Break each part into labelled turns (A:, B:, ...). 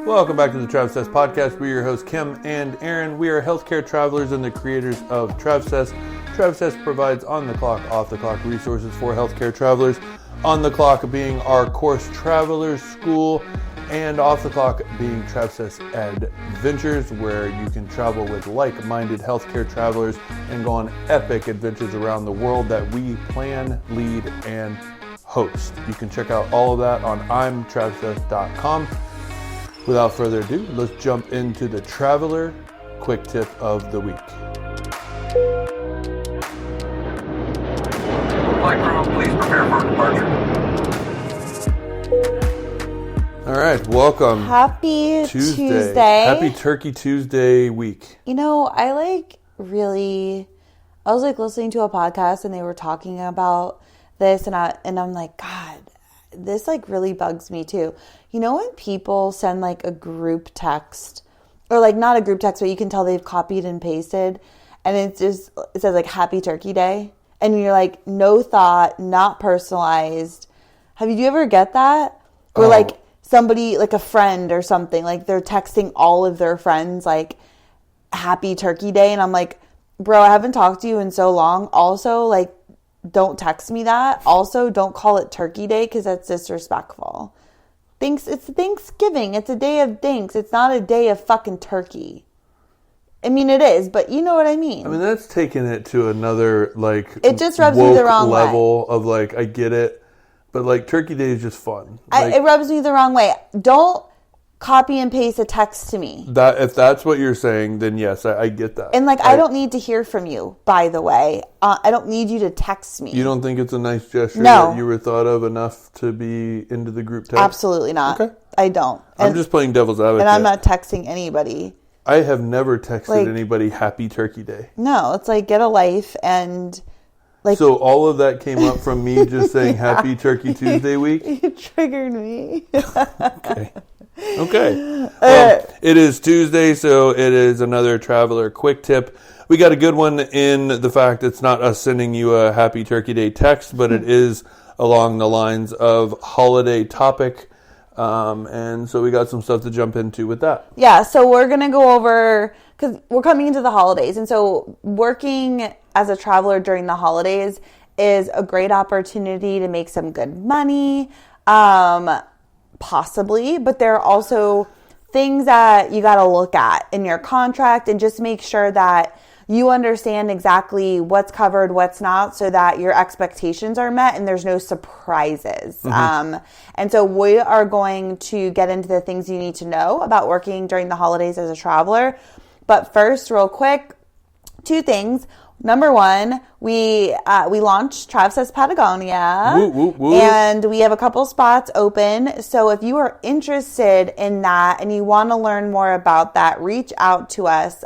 A: Welcome back to the Travsessed podcast. We're your hosts, Kim and Aaron. We are healthcare travelers and the creators of Travsessed. Travsessed provides on-the-clock, off-the-clock resources for healthcare travelers. On the clock being our course Travelers School, and off the clock being Travsessed Adventures, where you can travel with like-minded healthcare travelers and go on epic adventures around the world that we plan, lead, and host. You can check out all of that on imtravsessed.com. Without further ado, let's jump into the Traveler Quick Tip of the Week.
B: Flight crew, please prepare for departure.
A: All right, welcome.
C: Happy Tuesday.
A: Happy Turkey Tuesday week.
C: You know, I was listening to a podcast and they were talking about this and I'm like, God, this really bugs me too. You know when people send a group text, or not a group text, but you can tell they've copied and pasted, and it says Happy Turkey Day, and you're like, no thought, not personalized. Have you ever get that? Or somebody, a friend or something, they're texting all of their friends Happy Turkey Day, and I'm like, bro, I haven't talked to you in so long. Also, don't text me that. Also, don't call it Turkey Day because that's disrespectful. It's Thanksgiving. It's a day of thanks. It's not a day of fucking turkey. I mean, it is, but you know what I mean.
A: I mean, that's taking it to another,
C: it just rubs me the wrong
A: level
C: way.
A: Of, I get it, but, Turkey Day is just fun.
C: It rubs me the wrong way. Don't copy and paste a text to me.
A: If that's what you're saying, then yes, I get that.
C: And, I don't need to hear from you, by the way. I don't need you to text me.
A: You don't think it's a nice gesture
C: that
A: you were thought of enough to be into the group text?
C: Absolutely not. Okay. I don't.
A: I'm just playing devil's advocate.
C: And I'm not texting anybody.
A: I have never texted anybody Happy Turkey Day.
C: No, it's get a life and...
A: So all of that came up from me just saying Happy Turkey Tuesday week?
C: You triggered me.
A: Okay. Well, it is Tuesday, so it is another Traveler Quick Tip. We got a good one in the fact it's not us sending you a Happy Turkey Day text, but it is along the lines of holiday topic. And so we got some stuff to jump into with that.
C: Yeah, so we're going to go over, because we're coming into the holidays. And so working as a traveler during the holidays is a great opportunity to make some good money, possibly. But there are also things that you got to look at in your contract and just make sure that you understand exactly what's covered, what's not, so that your expectations are met and there's no surprises. Mm-hmm. And so we are going to get into the things you need to know about working during the holidays as a traveler. But first, real quick, two things. Number one, we launched Travsessed Patagonia,
A: woo, woo, woo.
C: And we have a couple spots open. So if you are interested in that and you want to learn more about that, reach out to us.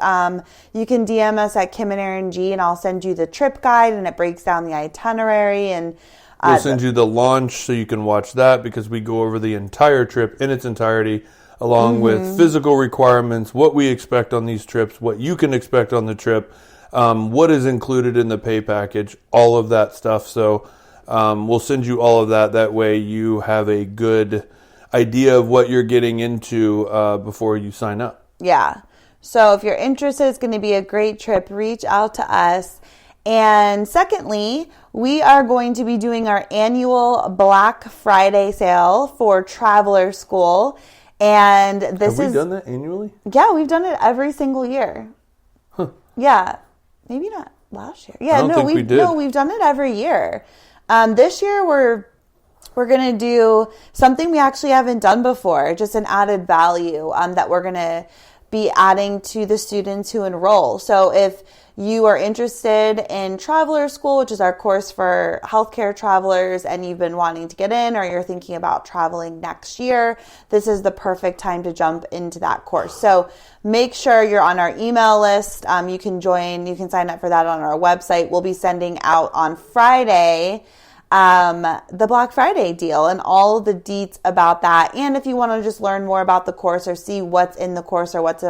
C: You can DM us at Kim and Aaron G, and I'll send you the trip guide, and it breaks down the itinerary. And
A: we'll send you the launch so you can watch that, because we go over the entire trip in its entirety, along with physical requirements, what we expect on these trips, what you can expect on the trip. What is included in the pay package, all of that stuff. So we'll send you all of that. That way you have a good idea of what you're getting into before you sign up.
C: Yeah. So if you're interested, it's going to be a great trip. Reach out to us. And secondly, we are going to be doing our annual Black Friday sale for Traveler School. And this
A: Have we done that annually?
C: Yeah, we've done it every single year.
A: Huh.
C: Yeah. Maybe not last year. Yeah,
A: we did.
C: No, we've done it every year. This year we're going to do something we actually haven't done before, just an added value that we're going to be adding to the students who enroll. So if you are interested in Traveler School, which is our course for healthcare travelers, and you've been wanting to get in, or you're thinking about traveling next year, this is the perfect time to jump into that course. So make sure you're on our email list. You can sign up for that on our website. We'll be sending out on Friday the Black Friday deal and all the deets about that. And if you want to just learn more about the course or see what's in the course or what's it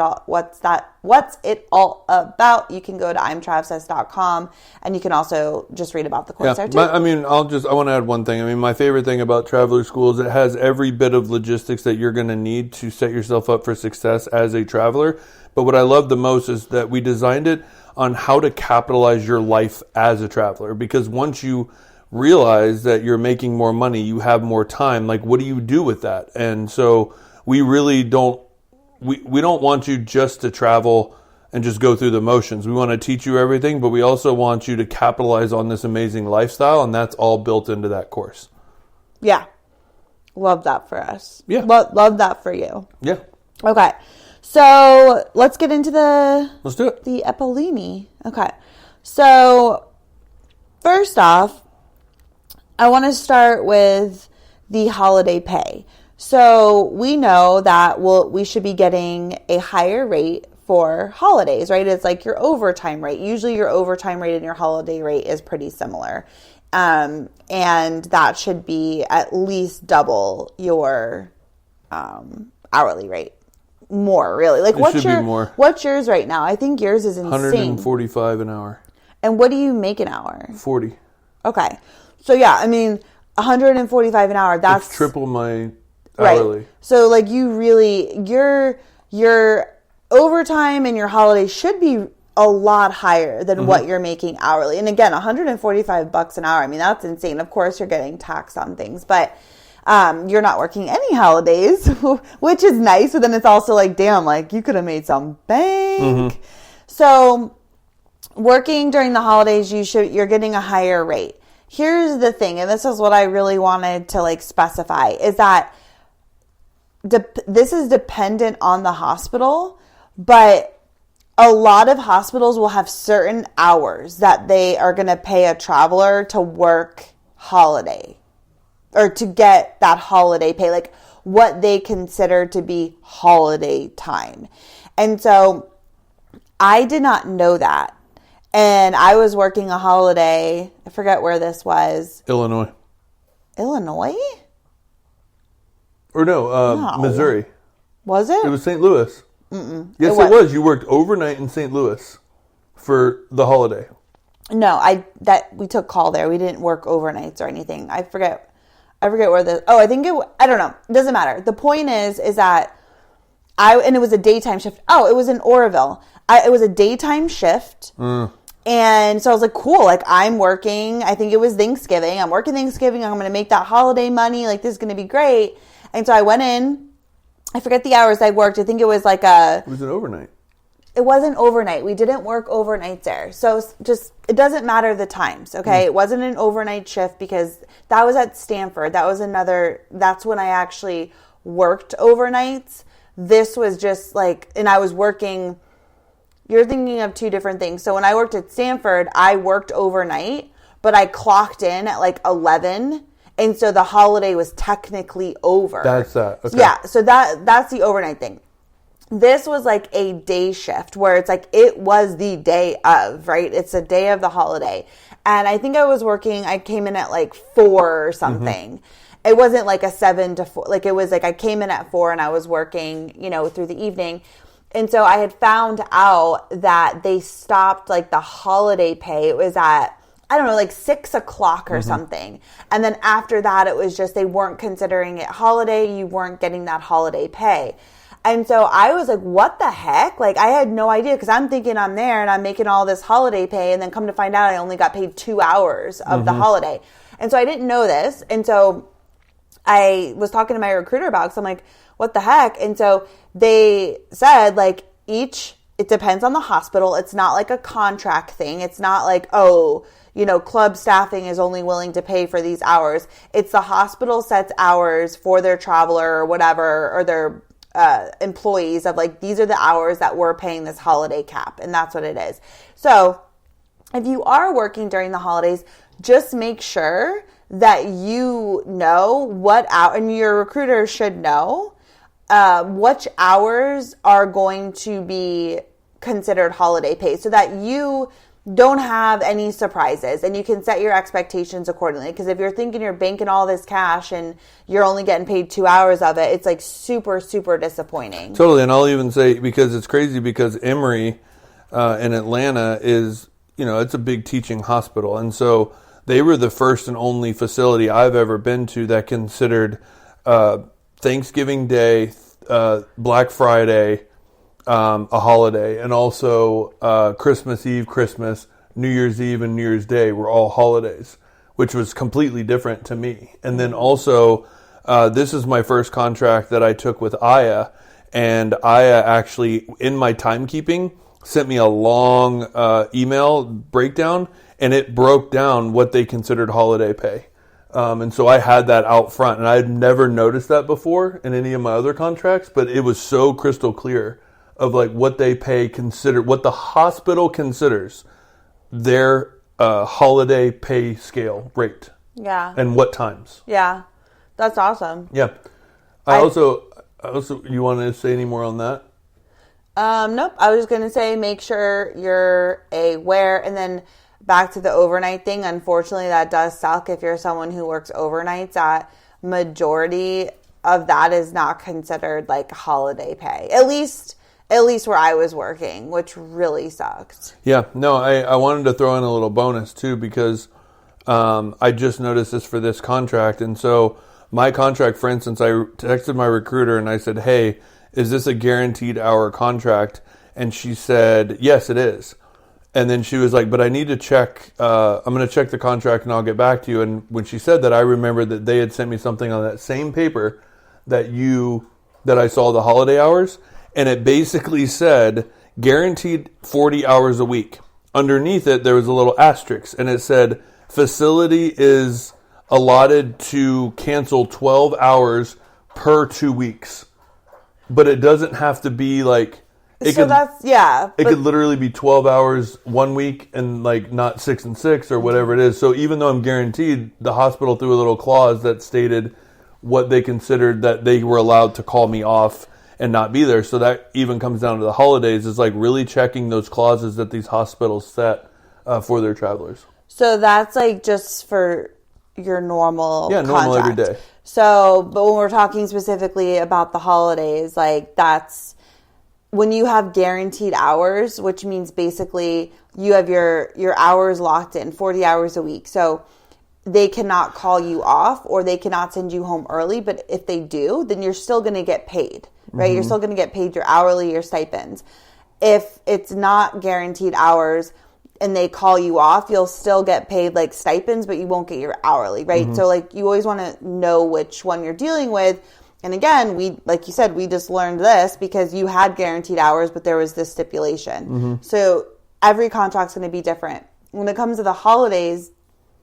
C: all about, you can go to Travsessed.com, and you can also just read about the course there too.
A: I want to add one thing. My favorite thing about Traveler School is it has every bit of logistics that you're going to need to set yourself up for success as a traveler. But what I love the most is that we designed it on how to capitalize your life as a traveler, because once you realize that you're making more money, you have more time, like what do you do with that? And so we really don't want you just to travel and just go through the motions. We want to teach you everything, but we also want you to capitalize on this amazing lifestyle, and that's all built into that course.
C: Yeah. Love that for us.
A: Yeah.
C: Love that for you.
A: Yeah.
C: Okay. So let's get into
A: let's do it.
C: The Epilini. Okay. So first off, I want to start with the holiday pay. So we know that we should be getting a higher rate for holidays, right? It's like your overtime rate. Usually your overtime rate and your holiday rate is pretty similar. And that should be at least double your hourly rate. More, really. Like, what's yours right now? I think yours is insane.
A: $145 an hour.
C: And what do you make an hour?
A: 40.
C: Okay. So yeah, $145 an hour, that's
A: it's triple my hourly.
C: Right. So like your overtime and your holidays should be a lot higher than what you're making hourly. And again, $145 an hour. That's insane. Of course you're getting taxed on things, but you're not working any holidays, which is nice, but then it's also like, damn, like you could have made some bank. So working during the holidays, you're getting a higher rate. Here's the thing, and this is what I really wanted to like specify, is that this is dependent on the hospital, but a lot of hospitals will have certain hours that they are going to pay a traveler to work holiday or to get that holiday pay, like what they consider to be holiday time. And so I did not know that. And I was working a holiday. I forget where this was.
A: Illinois? Or no, Missouri.
C: Was it?
A: It was St. Louis. Yes, it was. You worked overnight in St. Louis for the holiday.
C: No, we took call there. We didn't work overnights or anything. I forget where this. Oh, I don't know. It doesn't matter. The point is that and it was a daytime shift. Oh, it was in Oroville. It was a daytime shift. And so I was like, cool, like I'm working, I think it was Thanksgiving. I'm working Thanksgiving. I'm going to make that holiday money. Like this is going to be great. And so I went in, I forget the hours I worked. I think it was like
A: It was an overnight.
C: It wasn't overnight. We didn't work overnights there. So it doesn't matter the times. Okay. It wasn't an overnight shift because that was at Stanford. That's when I actually worked overnights. This was just like, and I was working. You're thinking of two different things. So when I worked at Stanford, I worked overnight, but I clocked in at like 11. And so the holiday was technically over.
A: That's that. Okay.
C: Yeah. So that's the overnight thing. This was like a day shift where it's like it was the day of, right? It's a day of the holiday. And I think I came in at like 4 or something. It wasn't like a 7 to 4. Like it was like I came in at 4 and I was working, through the evening. And so I had found out that they stopped like the holiday pay. It was at, I don't know, like 6 o'clock or something. And then after that, it was just, they weren't considering it holiday. You weren't getting that holiday pay. And so I was like, what the heck? Like I had no idea because I'm thinking I'm there and I'm making all this holiday pay. And then come to find out I only got paid 2 hours of the holiday. And so I didn't know this. And so I was talking to my recruiter about it because I'm like, what the heck? And so they said like it depends on the hospital. It's not like a contract thing. It's not like, club staffing is only willing to pay for these hours. It's the hospital sets hours for their traveler or whatever, or their employees of like, these are the hours that we're paying this holiday cap. And that's what it is. So if you are working during the holidays, just make sure that you know what hour, and your recruiter should know which hours are going to be considered holiday pay so that you don't have any surprises, and you can set your expectations accordingly. Because if you're thinking you're banking all this cash and you're only getting paid 2 hours of it, it's like super, super disappointing.
A: Totally. And I'll even say, because it's crazy, because Emory in Atlanta is, it's a big teaching hospital. And so they were the first and only facility I've ever been to that considered Thanksgiving Day, Black Friday, a holiday, and also Christmas Eve, Christmas, New Year's Eve, and New Year's Day were all holidays, which was completely different to me. And then also, this is my first contract that I took with Aya, and Aya actually, in my timekeeping, sent me a long email breakdown, and it broke down what they considered holiday pay. And so I had that out front, and I had never noticed that before in any of my other contracts, but it was so crystal clear of like what they pay, what the hospital considers their holiday pay scale rate.
C: Yeah.
A: And what times.
C: Yeah. That's awesome.
A: Yeah. I also, you want to say any more on that?
C: Nope. I was just going to say, make sure you're aware. And then back to the overnight thing. Unfortunately, that does suck if you're someone who works overnights. That majority of that is not considered like holiday pay. At least where I was working, which really sucked. Yeah. No,
A: I wanted to throw in a little bonus too, because I just noticed this for this contract. And so my contract, for instance, I texted my recruiter and I said, hey, is this a guaranteed hour contract? And she said, yes, it is. And then she was like, but I need to check, I'm going to check the contract and I'll get back to you. And when she said that, I remembered that they had sent me something on that same paper that I saw the holiday hours. And it basically said guaranteed 40 hours a week. Underneath it, there was a little asterisk, and it said facility is allotted to cancel 12 hours per 2 weeks. But it doesn't have to be like... It could literally be 12 hours 1 week and like not 6 and 6 or whatever it is. So even though I'm guaranteed, the hospital threw a little clause that stated what they considered that they were allowed to call me off and not be there. So that even comes down to the holidays, is like really checking those clauses that these hospitals set for their travelers.
C: So that's like just for your normal
A: normal every day.
C: So, but when we're talking specifically about the holidays, like that's when you have guaranteed hours, which means basically you have your hours locked in, 40 hours a week. So they cannot call you off or they cannot send you home early. But if they do, then you're still going to get paid, right? Mm-hmm. You're still going to get paid your hourly, your stipends. If it's not guaranteed hours and they call you off, you'll still get paid like stipends, but you won't get your hourly, right? Mm-hmm. So like you always want to know which one you're dealing with. And again, like you said, we just learned this because you had guaranteed hours, but there was this stipulation. Mm-hmm. So every contract's going to be different. When it comes to the holidays,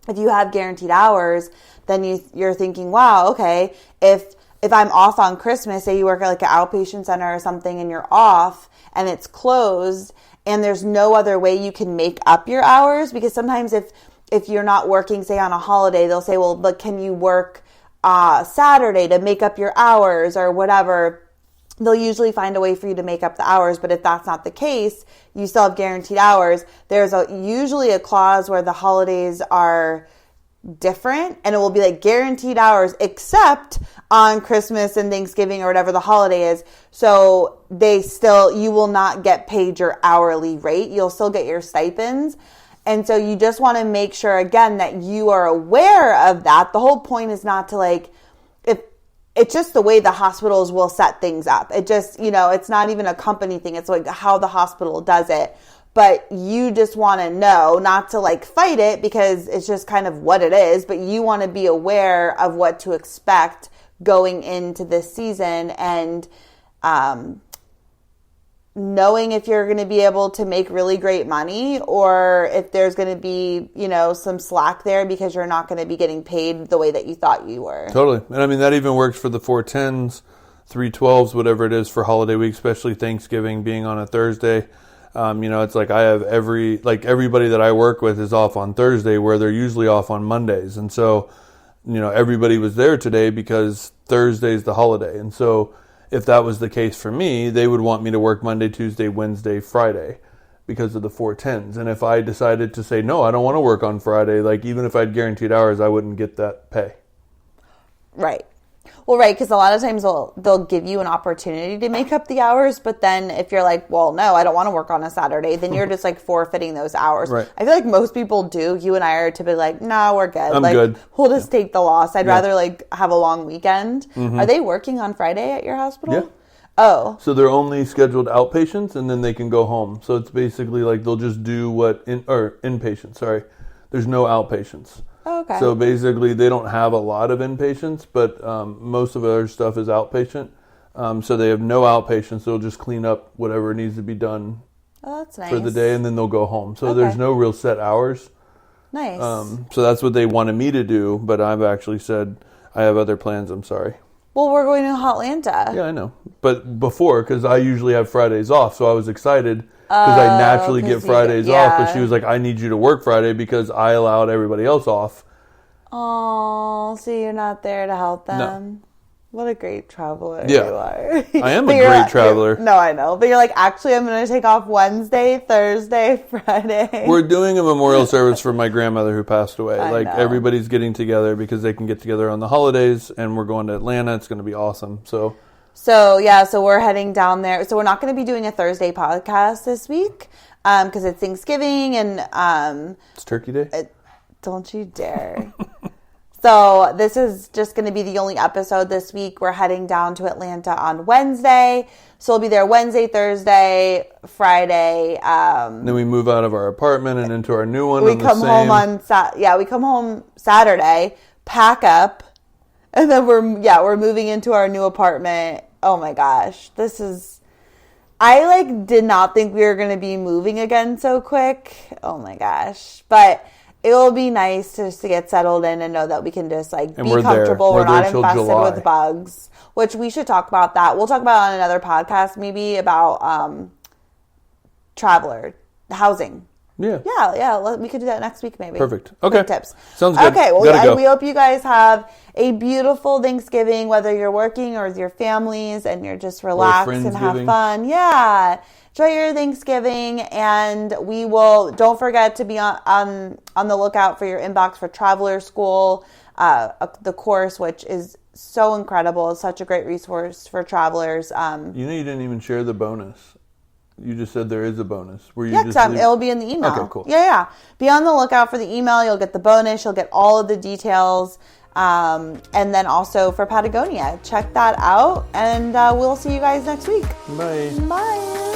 C: if you have guaranteed hours, then you're thinking, wow, okay, if I'm off on Christmas, say you work at like an outpatient center or something and you're off and it's closed and there's no other way you can make up your hours, because sometimes if you're not working, say on a holiday, they'll say, well, but can you work Saturday to make up your hours or whatever. They'll usually find a way for you to make up the hours, but if that's not the case, you still have guaranteed hours. There's usually a clause where the holidays are different and it will be like guaranteed hours except on Christmas and Thanksgiving or whatever the holiday is. So you will not get paid your hourly rate. You'll still get your stipends. And so you just want to make sure, again, that you are aware of that. The whole point is not to it's just the way the hospitals will set things up. It just, it's not even a company thing. It's like how the hospital does it. But you just want to know, not to fight it because it's just kind of what it is, but you want to be aware of what to expect going into this season and knowing if you're going to be able to make really great money or if there's going to be, some slack there because you're not going to be getting paid the way that you thought you were.
A: Totally. And I mean, that even works for the 410s, 312s, whatever it is for holiday week, especially Thanksgiving being on a Thursday. It's like I have everybody that I work with is off on Thursday where they're usually off on Mondays. And so, everybody was there today because Thursday's the holiday. And so if that was the case for me, they would want me to work Monday, Tuesday, Wednesday, Friday because of the 410s. And if I decided to say, no, I don't want to work on Friday, like even if I had guaranteed hours, I wouldn't get that pay.
C: Right. Well, right, because a lot of times they'll give you an opportunity to make up the hours, but then if you're like, well, no, I don't want to work on a Saturday, then you're just like forfeiting those hours.
A: Right.
C: I feel like most people do. You and I are typically like, no, we're good.
A: I'm
C: like,
A: good.
C: We'll just take the loss. I'd rather like have a long weekend. Are they working on Friday at your hospital?
A: Yeah.
C: Oh.
A: So they're only scheduled outpatients, and then they can go home. So it's basically like they'll just do inpatients. Sorry, there's no outpatients.
C: Oh, okay.
A: So basically, they don't have a lot of inpatients, but most of their stuff is outpatient. So they have no outpatients. They'll just clean up whatever needs to be done
C: that's nice.
A: for the day, and then they'll go home. So there's no real set hours.
C: Nice.
A: So that's what they wanted me to do, but I've actually said I have other plans. I'm sorry.
C: Well, we're going to Hotlanta.
A: Yeah, I know. But before, because I usually have Fridays off, so I was excited because I naturally get Fridays off. But she was like, I need you to work Friday because I allowed everybody else off.
C: Oh, so you're not there to help them? No. What a great traveler you are.
A: I am a great traveler.
C: No, I know. But you're like, actually, I'm going to take off Wednesday, Thursday, Friday.
A: We're doing a memorial service for my grandmother who passed away.
C: I know.
A: Everybody's getting together because they can get together on the holidays, and we're going to Atlanta. It's going to be awesome. So
C: we're heading down there. So we're not going to be doing a Thursday podcast this week because it's Thanksgiving and
A: it's Turkey Day.
C: Don't you dare. So this is just going to be the only episode this week. We're heading down to Atlanta on Wednesday. So we'll be there Wednesday, Thursday, Friday.
A: Then we move out of our apartment and into our new one.
C: We come home Saturday, pack up, and then we're moving into our new apartment. Oh my gosh. I did not think we were going to be moving again so quick. Oh my gosh. But it will be nice just to get settled in and know that we can just be comfortable. We're not infested with bugs, which we should talk about that. We'll talk about on another podcast maybe about traveler housing.
A: Yeah.
C: Yeah. We could do that next week maybe.
A: Perfect. Okay.
C: Quick tips.
A: Sounds good.
C: Okay. Well,
A: go.
C: We hope you guys have a beautiful Thanksgiving, whether you're working or with your families and you're just relaxed and have fun. Yeah. Enjoy your Thanksgiving, and don't forget to be on the lookout for your inbox for Traveler School, the course, which is so incredible. It's such a great resource for travelers.
A: You didn't even share the bonus. You just said there is a bonus.
C: It'll be in the email.
A: Okay, cool.
C: Yeah. Be on the lookout for the email. You'll get the bonus. You'll get all of the details. And then also for Patagonia. Check that out, and we'll see you guys next week.
A: Bye.
C: Bye.